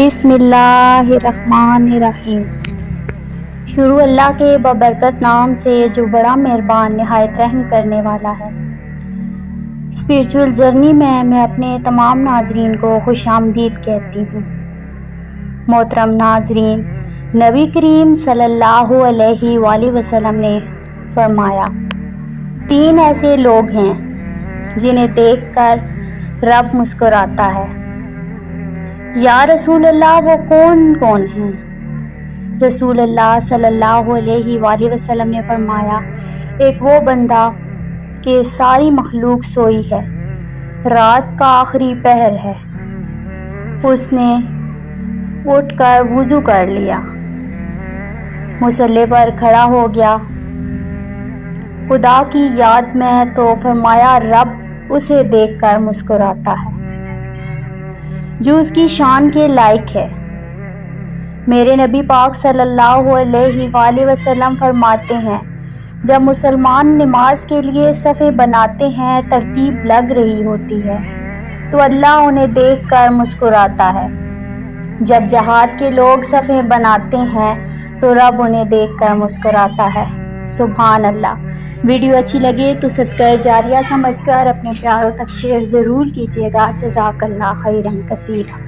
بسم اللہ الرحمن الرحیم۔ شروع اللہ کے بابرکت نام سے جو بڑا مہربان نہایت رحم کرنے والا ہے۔ اسپریچول جرنی میں اپنے تمام ناظرین کو خوش آمدید کہتی ہوں۔ محترم ناظرین، نبی کریم صلی اللہ علیہ وآلہ وسلم نے فرمایا، 3 ایسے لوگ ہیں جنہیں دیکھ کر رب مسکراتا ہے۔ یا رسول اللہ، وہ کون ہیں؟ رسول اللہ صلی اللہ علیہ وآلہ وسلم نے فرمایا، ایک وہ بندہ کہ ساری مخلوق سوئی ہے، رات کا آخری پہر ہے، اس نے اٹھ کر وضو کر لیا، مصلی پر کھڑا ہو گیا خدا کی یاد میں، تو فرمایا رب اسے دیکھ کر مسکراتا ہے جو اس کی شان کے لائق ہے۔ میرے نبی پاک صلی اللہ علیہ وآلہ وسلم فرماتے ہیں، جب مسلمان نماز کے لیے صفیں بناتے ہیں، ترتیب لگ رہی ہوتی ہے، تو اللہ انہیں دیکھ کر مسکراتا ہے۔ جب جہاد کے لوگ صفیں بناتے ہیں تو رب انہیں دیکھ کر مسکراتا ہے۔ سبحان اللہ۔ ویڈیو اچھی لگے تو صدقہ جاریہ سمجھ کر اپنے پیاروں تک شیئر ضرور کیجیے گا۔ جزاک اللہ خیرا کثیرا۔